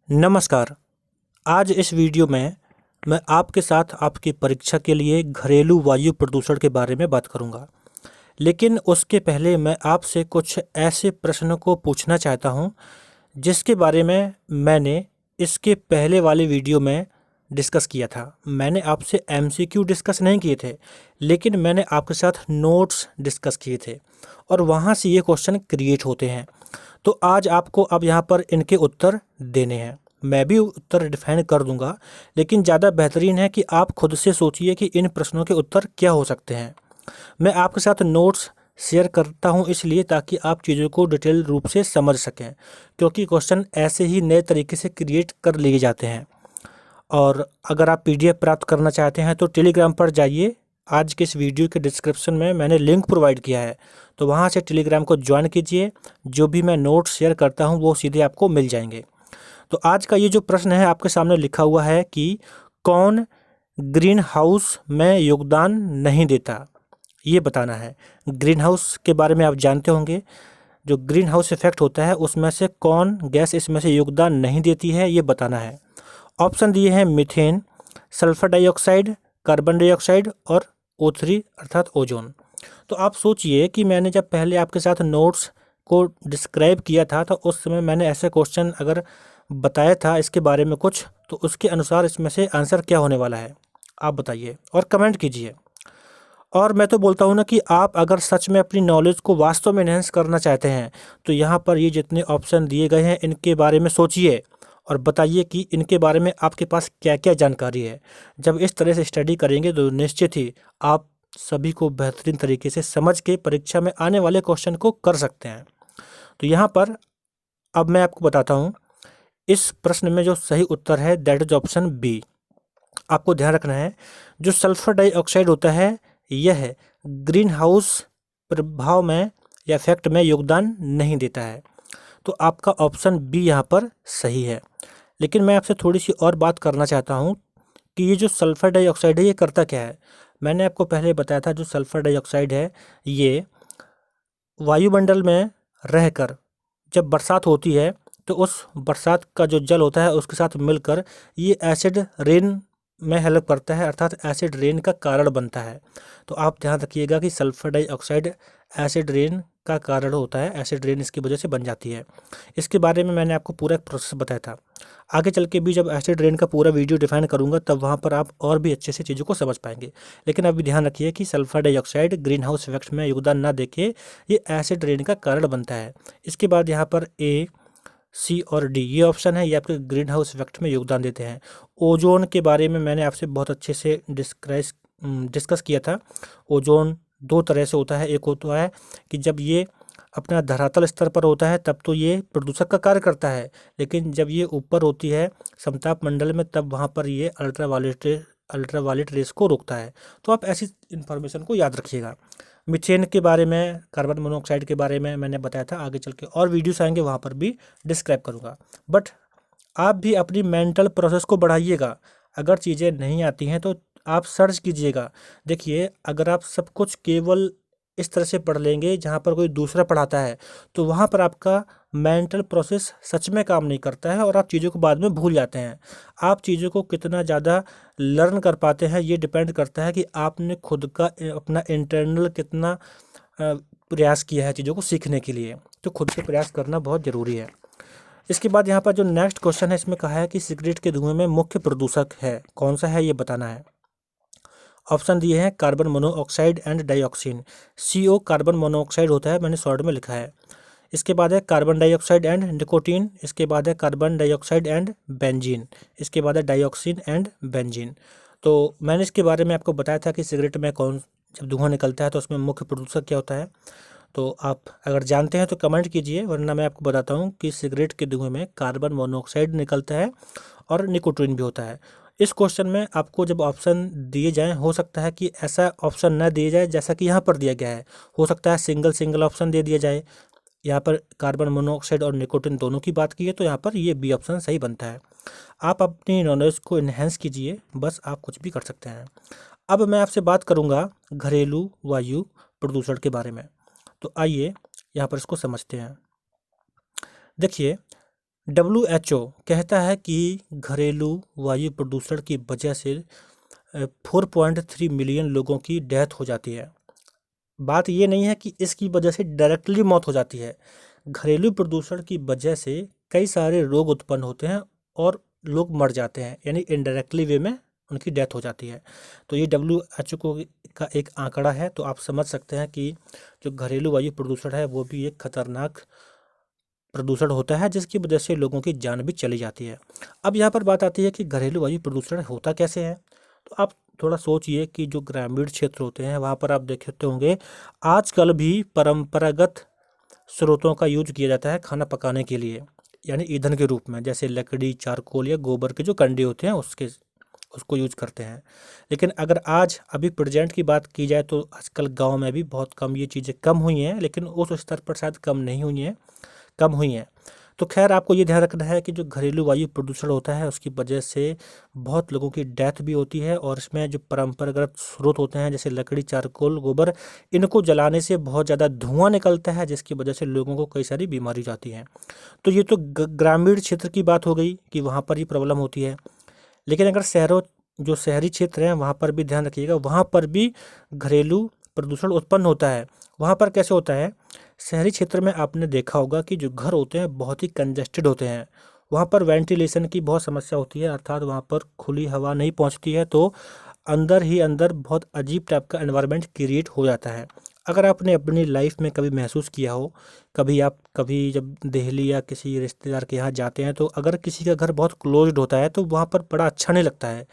नमस्कार। आज इस वीडियो में मैं आपके साथ आपकी परीक्षा के लिए घरेलू वायु प्रदूषण के बारे में बात करूंगा। लेकिन उसके पहले मैं आपसे कुछ ऐसे प्रश्नों को पूछना चाहता हूं जिसके बारे में मैंने इसके पहले वाले वीडियो में डिस्कस किया था। मैंने आपसे एमसीक्यू डिस्कस नहीं किए थे, लेकिन मैंने आपके साथ नोट्स डिस्कस किए थे और वहां से ये क्वेश्चन क्रिएट होते हैं। तो आज आपको अब यहाँ पर इनके उत्तर देने हैं। मैं भी उत्तर डिफाइन कर दूंगा, लेकिन ज़्यादा बेहतरीन है कि आप खुद से सोचिए कि इन प्रश्नों के उत्तर क्या हो सकते हैं। मैं आपके साथ नोट्स शेयर करता हूं इसलिए ताकि आप चीज़ों को डिटेल रूप से समझ सकें, क्योंकि क्वेश्चन ऐसे ही नए तरीके से क्रिएट कर लिए जाते हैं। और अगर आप पीडीएफ प्राप्त करना चाहते हैं तो टेलीग्राम पर जाइए। आज के इस वीडियो के डिस्क्रिप्शन में मैंने लिंक प्रोवाइड किया है, तो वहाँ से टेलीग्राम को ज्वाइन कीजिए। जो भी मैं नोट्स शेयर करता हूँ वो सीधे आपको मिल जाएंगे। तो आज का ये जो प्रश्न है आपके सामने लिखा हुआ है कि कौन ग्रीन हाउस में योगदान नहीं देता, ये बताना है। ग्रीन हाउस के बारे में आप जानते होंगे। जो ग्रीन हाउस इफेक्ट होता है उसमें से कौन गैस इसमें से योगदान नहीं देती है, ये बताना है। ऑप्शन दिए हैं methane, sulphur dioxide, carbon dioxide और O3 अर्थात ओजोन। तो आप सोचिए कि मैंने जब पहले आपके साथ नोट्स को डिस्क्राइब किया था तो उस समय मैंने ऐसे क्वेश्चन अगर बताया था इसके बारे में कुछ, तो उसके अनुसार इसमें से आंसर क्या होने वाला है आप बताइए और कमेंट कीजिए। और मैं तो बोलता हूँ ना कि आप अगर सच में अपनी नॉलेज को वास्तव में एनहेंस करना चाहते हैं तो यहाँ पर ये जितने ऑप्शन दिए गए हैं इनके बारे में सोचिए और बताइए कि इनके बारे में आपके पास क्या क्या जानकारी है। जब इस तरह से स्टडी करेंगे तो निश्चित ही आप सभी को बेहतरीन तरीके से समझ के परीक्षा में आने वाले क्वेश्चन को कर सकते हैं। तो यहाँ पर अब मैं आपको बताता हूँ इस प्रश्न में जो सही उत्तर है दैट इज ऑप्शन बी। आपको ध्यान रखना है जो सल्फर डाइऑक्साइड होता है यह ग्रीन हाउस प्रभाव में या इफेक्ट में योगदान नहीं देता है। तो आपका ऑप्शन बी यहाँ पर सही है। लेकिन मैं आपसे थोड़ी सी और बात करना चाहता हूँ कि ये जो सल्फर डाइऑक्साइड है ये करता क्या है। मैंने आपको पहले बताया था जो सल्फर डाइऑक्साइड है ये वायुमंडल में रहकर जब बरसात होती है तो उस बरसात का जो जल होता है उसके साथ मिलकर ये एसिड रेन में हेल्प करता है, अर्थात एसिड रेन का कारण बनता है। तो आप ध्यान रखिएगा कि सल्फर डाइऑक्साइड एसिड रेन का कारण होता है, एसिड रेन इसकी वजह से बन जाती है। इसके बारे में मैंने आपको पूरा एक प्रोसेस बताया था। आगे चल के भी जब एसिड रेन का पूरा वीडियो डिफाइन करूंगा तब वहाँ पर आप और भी अच्छे से चीज़ों को समझ पाएंगे। लेकिन अभी ध्यान रखिए कि sulphur dioxide green house effect में योगदान ना देके ये एसिड रेन का कारण बनता है। इसके बाद यहाँ पर ए, सी और डी ये ऑप्शन है, ये आपके ग्रीन हाउस इफेक्ट में योगदान देते हैं। ओजोन के बारे में मैंने आपसे बहुत अच्छे से डिस्कस किया था। ओजोन दो तरह से होता है। एक होता है कि जब ये अपना धरातल स्तर पर होता है तब तो ये प्रदूषक का कार्य करता है, लेकिन जब ये ऊपर होती है समताप मंडल में तब वहाँ पर ये अल्ट्रावायलेट रेस को रोकता है। तो आप ऐसी इन्फॉर्मेशन को याद रखिएगा। मीथेन के बारे में, कार्बन मोनोऑक्साइड के बारे में मैंने बताया था। आगे चल के और वीडियोस आएंगे वहाँ पर भी डिस्क्राइब करूँगा। बट आप भी अपनी मेंटल प्रोसेस को बढ़ाइएगा। अगर चीज़ें नहीं आती हैं तो आप सर्च कीजिएगा। देखिए अगर आप सब कुछ केवल इस तरह से पढ़ लेंगे जहाँ पर कोई दूसरा पढ़ाता है तो वहाँ पर आपका मेंटल प्रोसेस सच में काम नहीं करता है और आप चीज़ों को बाद में भूल जाते हैं। आप चीज़ों को कितना ज़्यादा लर्न कर पाते हैं ये डिपेंड करता है कि आपने खुद का अपना इंटरनल कितना प्रयास किया है चीज़ों को सीखने के लिए। तो खुद से प्रयास करना बहुत ज़रूरी है। इसके बाद यहाँ पर जो नेक्स्ट क्वेश्चन है इसमें कहा है कि सिगरेट के धुएं में मुख्य प्रदूषक है कौन सा है ये बताना है। ऑप्शन दिए हैं carbon monoxide and dioxin. CO carbon monoxide होता है, मैंने शॉर्ट में लिखा है। इसके बाद है कार्बन डाइऑक्साइड एंड निकोटीन। इसके बाद है कार्बन डाइऑक्साइड एंड बेंजीन। इसके बाद है डाइऑक्सिन एंड बेंजीन। तो मैंने इसके बारे में आपको बताया था कि सिगरेट में कौन जब धुआं निकलता है तो उसमें मुख्य प्रदूषक क्या होता है। तो आप अगर जानते हैं तो कमेंट कीजिए, वरना मैं आपको बताता हूँ कि सिगरेट के धुएं में कार्बन मोनोऑक्साइड निकलता है और निकोटीन भी होता है। इस क्वेश्चन में आपको जब ऑप्शन दिए जाएं हो सकता है कि ऐसा ऑप्शन न दिए जाए जैसा कि यहाँ पर दिया गया है। हो सकता है सिंगल ऑप्शन दे दिया जाए। यहाँ पर कार्बन मोनोऑक्साइड और निकोटीन दोनों की बात की है तो यहाँ पर ये बी ऑप्शन सही बनता है। आप अपनी नॉलेज को इन्हेंस कीजिए, बस आप कुछ भी कर सकते हैं। अब मैं आपसे बात करूँगा घरेलू वायु प्रदूषण के बारे में। तो आइए यहाँ पर इसको समझते हैं। देखिए WHO कहता है कि घरेलू वायु प्रदूषण की वजह से 4.3 मिलियन लोगों की डेथ हो जाती है। बात ये नहीं है कि इसकी वजह से डायरेक्टली मौत हो जाती है, घरेलू प्रदूषण की वजह से कई सारे रोग उत्पन्न होते हैं और लोग मर जाते हैं, यानी इनडायरेक्टली वे में उनकी डेथ हो जाती है। तो ये WHO का एक आंकड़ा है। तो आप समझ सकते हैं कि जो घरेलू वायु प्रदूषण है वो भी एक खतरनाक प्रदूषण होता है, जिसकी वजह से लोगों की जान भी चली जाती है। अब यहाँ पर बात आती है कि घरेलू वायु प्रदूषण होता कैसे है। तो आप थोड़ा सोचिए कि जो ग्रामीण क्षेत्र होते हैं वहाँ पर आप देखते होंगे आजकल भी परंपरागत स्रोतों का यूज किया जाता है खाना पकाने के लिए, यानी ईंधन के रूप में, जैसे लकड़ी, चारकोल या गोबर के जो कंडे होते हैं उसको यूज करते हैं। लेकिन अगर आज अभी प्रेजेंट की बात की जाए तो आजकल गांव में भी बहुत कम ये चीज़ें कम हुई हैं, लेकिन उस स्तर पर शायद कम हुई हैं। तो खैर आपको ये ध्यान रखना है कि जो घरेलू वायु प्रदूषण होता है उसकी वजह से बहुत लोगों की डेथ भी होती है, और इसमें जो परंपरागत स्रोत होते हैं जैसे लकड़ी, चारकोल, गोबर, इनको जलाने से बहुत ज़्यादा धुआं निकलता है, जिसकी वजह से लोगों को कई सारी बीमारी हो जाती हैं। तो ये तो ग्रामीण क्षेत्र की बात हो गई कि वहाँ पर ही प्रॉब्लम होती है। लेकिन अगर जो शहरी क्षेत्र हैं वहाँ पर भी ध्यान रखिएगा, वहाँ पर भी घरेलू प्रदूषण उत्पन्न होता है। वहाँ पर कैसे होता है, शहरी क्षेत्र में आपने देखा होगा कि जो घर होते हैं बहुत ही कंजेस्टेड होते हैं, वहाँ पर वेंटिलेशन की बहुत समस्या होती है, अर्थात वहाँ पर खुली हवा नहीं पहुँचती है, तो अंदर ही अंदर बहुत अजीब टाइप का एनवायरनमेंट क्रिएट हो जाता है। अगर आपने अपनी लाइफ में कभी महसूस किया हो, कभी जब दिल्ली या किसी रिश्तेदार के यहाँ जाते हैं तो अगर किसी का घर बहुत क्लोज्ड होता है तो वहाँ पर बड़ा अच्छा नहीं लगता है,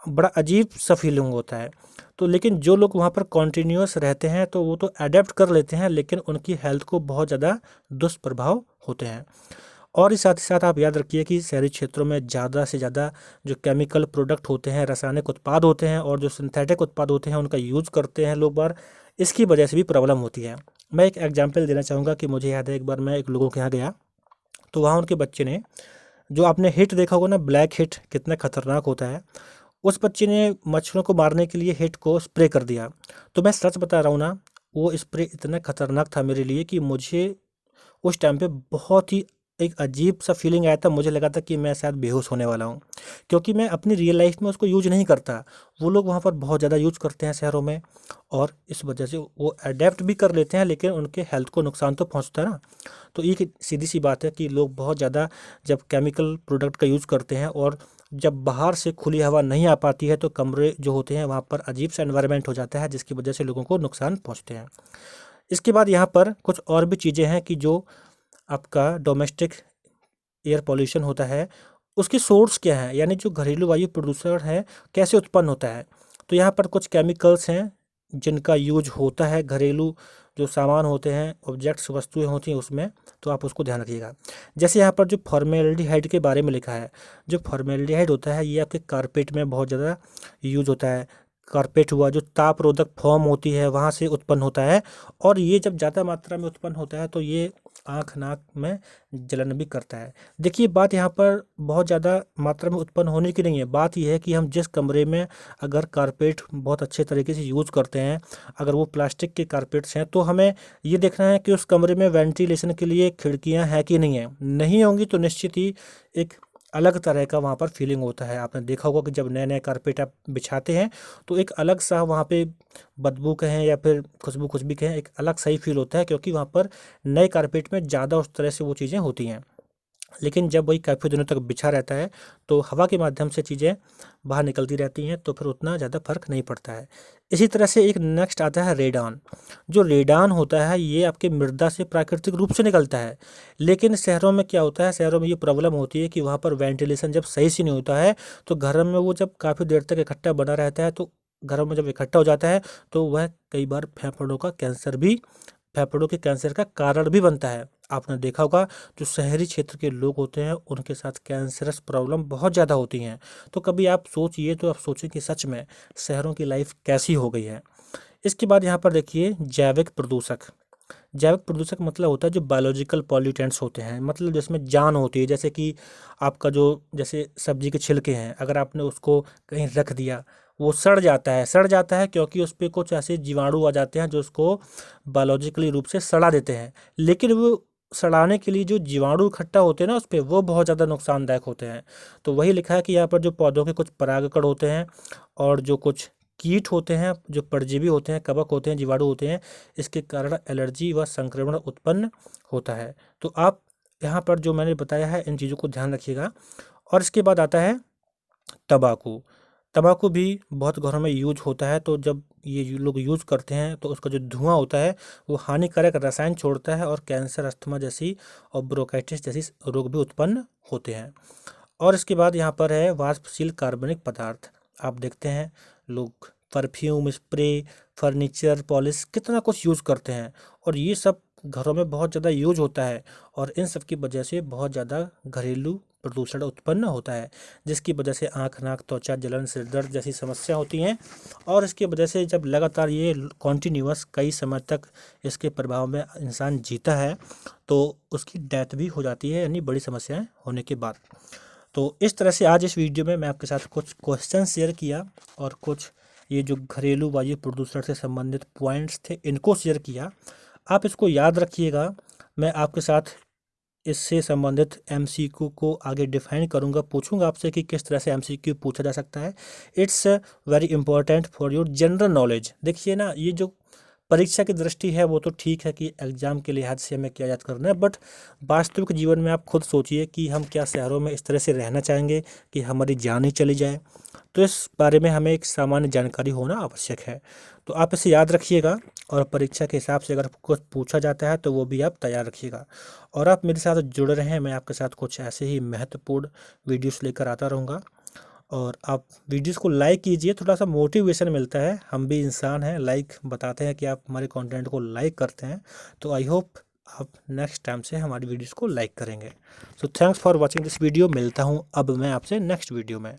बड़ा अजीब सा फीलिंग होता है। तो लेकिन जो लोग वहाँ पर कॉन्टिन्यूअस रहते हैं तो वो तो अडेप्ट कर लेते हैं, लेकिन उनकी हेल्थ को बहुत ज़्यादा दुष्प्रभाव होते हैं। और इस साथ ही साथ आप याद रखिए कि शहरी क्षेत्रों में ज़्यादा से ज़्यादा जो केमिकल प्रोडक्ट होते हैं, रासायनिक उत्पाद होते हैं और जो सिंथेटिक उत्पाद होते हैं उनका यूज़ करते हैं लोग बार, इसकी वजह से भी प्रॉब्लम होती है। मैं एक एग्जांपल देना चाहूँगा कि मुझे याद है एक बार मैं एक लोगों के यहाँ गया, तो वहाँ उनके बच्चे ने, जो आपने हिट देखा होगा ना, ब्लैक हिट कितना खतरनाक होता है, उस बच्चे ने मच्छरों को मारने के लिए हिट को स्प्रे कर दिया। तो मैं सच बता रहा हूँ ना, वो स्प्रे इतना खतरनाक था मेरे लिए कि मुझे उस टाइम पे बहुत ही एक अजीब सा फीलिंग आया था, मुझे लगा था कि मैं शायद बेहोश होने वाला हूँ, क्योंकि मैं अपनी रियल लाइफ में उसको यूज नहीं करता। वो लोग वहाँ पर बहुत ज़्यादा यूज करते हैं शहरों में, और इस वजह से वो अडेप्ट भी कर लेते हैं, लेकिन उनके हेल्थ को नुकसान तो पहुँचता है ना। तो एक सीधी सी बात है कि लोग बहुत ज़्यादा जब केमिकल प्रोडक्ट का यूज़ करते हैं और जब बाहर से खुली हवा नहीं आ पाती है तो कमरे जो होते हैं वहाँ पर अजीब सा एनवायरनमेंट हो जाता है, जिसकी वजह से लोगों को नुकसान पहुँचते हैं। इसके बाद यहाँ पर कुछ और भी चीज़ें हैं कि जो आपका डोमेस्टिक एयर पॉल्यूशन होता है उसकी सोर्स क्या है, यानी जो घरेलू वायु प्रदूषण है कैसे उत्पन्न होता है। तो यहाँ पर कुछ केमिकल्स हैं जिनका यूज होता है घरेलू जो सामान होते हैं, ऑब्जेक्ट्स, वस्तुएं होती हैं उसमें, तो आप उसको ध्यान रखिएगा। जैसे यहाँ पर जो फॉर्मेल्डिहाइड के बारे में लिखा है, जो फॉर्मेल्डिहाइड होता है ये आपके कारपेट में बहुत ज़्यादा यूज होता है। कारपेट हुआ, जो तापरोधक फोम होती है वहाँ से उत्पन्न होता है, और ये जब ज़्यादा मात्रा में उत्पन्न होता है तो ये आँख नाक में जलन भी करता है। देखिए बात यहाँ पर बहुत ज़्यादा मात्रा में उत्पन्न होने की नहीं है, बात यह है कि हम जिस कमरे में अगर कारपेट बहुत अच्छे तरीके से यूज़ करते हैं, अगर वो प्लास्टिक के कारपेट्स हैं, तो हमें ये देखना है कि उस कमरे में वेंटिलेशन के लिए खिड़कियाँ हैं कि नहीं है। नहीं होंगी तो निश्चित ही एक अलग तरह का वहाँ पर फीलिंग होता है। आपने देखा होगा कि जब नए नए कारपेट आप बिछाते हैं तो एक अलग सा वहाँ पे बदबू कहें या फिर खुशबू कुछ भी कहें, एक अलग सही फील होता है, क्योंकि वहाँ पर नए कारपेट में ज़्यादा उस तरह से वो चीज़ें होती हैं। लेकिन जब वही काफ़ी दिनों तक बिछा रहता है तो हवा के माध्यम से चीज़ें बाहर निकलती रहती हैं, तो फिर उतना ज़्यादा फर्क नहीं पड़ता है। इसी तरह से एक नेक्स्ट आता है रेडान। जो रेडान होता है ये आपके मृदा से प्राकृतिक रूप से निकलता है, लेकिन शहरों में क्या होता है, शहरों में ये प्रॉब्लम होती है कि वहाँ पर वेंटिलेशन जब सही से नहीं होता है तो घर में वो जब काफ़ी देर तक इकट्ठा बना रहता है, तो घरों में जब इकट्ठा हो जाता है तो वह कई बार फेफड़ों के कैंसर का कारण भी बनता है। आपने देखा होगा जो शहरी क्षेत्र के लोग होते हैं उनके साथ कैंसरस प्रॉब्लम बहुत ज़्यादा होती हैं। तो कभी आप सोचिए, तो आप सोचें कि सच में शहरों की लाइफ कैसी हो गई है। इसके बाद यहाँ पर देखिए जैविक प्रदूषक। जैविक प्रदूषक मतलब होता है जो बायोलॉजिकल पॉल्यूटेंट्स होते हैं, मतलब जिसमें जान होती है, जैसे कि आपका जो जैसे सब्जी के छिलके हैं, अगर आपने उसको कहीं रख दिया वो सड़ जाता है क्योंकि उस पर कुछ ऐसे जीवाणु आ जाते हैं जो उसको बायोलॉजिकली रूप से सड़ा देते हैं। लेकिन वो सड़ाने के लिए जो जीवाणु इकट्ठा होते हैं ना उस पे, वो बहुत ज़्यादा नुकसानदायक होते हैं। तो वही लिखा है कि यहाँ पर जो पौधों के कुछ परागकण होते हैं और जो कुछ कीट होते हैं, जो परजीवी होते हैं, कवक होते हैं, जीवाणु होते हैं, इसके कारण एलर्जी व संक्रमण उत्पन्न होता है। तो आप यहाँ पर जो मैंने बताया है इन चीज़ों को ध्यान रखिएगा। और इसके बाद आता है तंबाकू। तंबाकू भी बहुत घरों में यूज होता है। तो जब ये लोग यूज़ करते हैं तो उसका जो धुआं होता है वो हानिकारक रसायन छोड़ता है और कैंसर, अस्थमा जैसी और ब्रोंकाइटिस जैसी रोग भी उत्पन्न होते हैं। और इसके बाद यहाँ पर है वाष्पशील कार्बनिक पदार्थ। आप देखते हैं लोग परफ्यूम, स्प्रे, फर्नीचर, पॉलिश कितना कुछ यूज़ करते हैं और ये सब घरों में बहुत ज़्यादा यूज होता है और इन सब की वजह से बहुत ज़्यादा घरेलू प्रदूषण उत्पन्न होता है, जिसकी वजह से आँख, नाक, त्वचा जलन, सिर दर्द जैसी समस्या होती हैं। और इसकी वजह से जब लगातार ये कॉन्टीन्यूअस कई समय तक इसके प्रभाव में इंसान जीता है तो उसकी डेथ भी हो जाती है, यानी बड़ी समस्याएं होने के बाद। तो इस तरह से आज इस वीडियो में मैं आपके साथ कुछ क्वेश्चन शेयर किया और कुछ ये जो घरेलू वायु प्रदूषण से संबंधित पॉइंट्स थे इनको शेयर किया। आप इसको याद रखिएगा। मैं आपके साथ इससे संबंधित एमसीक्यू को आगे डिफाइन करूंगा, पूछूंगा आपसे कि किस तरह से एमसीक्यू पूछा जा सकता है। It's very important for your general knowledge. देखिए ना, ये जो परीक्षा की दृष्टि है वो तो ठीक है कि एग्जाम के लिहाज से हमें क्या याद करना है, बट वास्तविक जीवन में आप खुद सोचिए कि हम क्या शहरों में इस तरह से रहना चाहेंगे कि हमारी जान ही चली जाए। तो इस बारे में हमें एक सामान्य जानकारी होना आवश्यक है। तो आप इसे याद रखिएगा और परीक्षा के हिसाब से अगर कुछ पूछा जाता है तो वो भी आप तैयार रखिएगा। और आप मेरे साथ जुड़े रहें, मैं आपके साथ कुछ ऐसे ही महत्वपूर्ण वीडियोस लेकर आता रहूँगा। और आप वीडियोस को लाइक कीजिए, थोड़ा सा मोटिवेशन मिलता है। हम भी इंसान हैं, लाइक बताते हैं कि आप हमारे कंटेंट को लाइक करते हैं। तो आई होप आप नेक्स्ट टाइम से हमारी वीडियोस को लाइक करेंगे। So thanks for watching this video. मिलता हूँ अब मैं आपसे नेक्स्ट वीडियो में।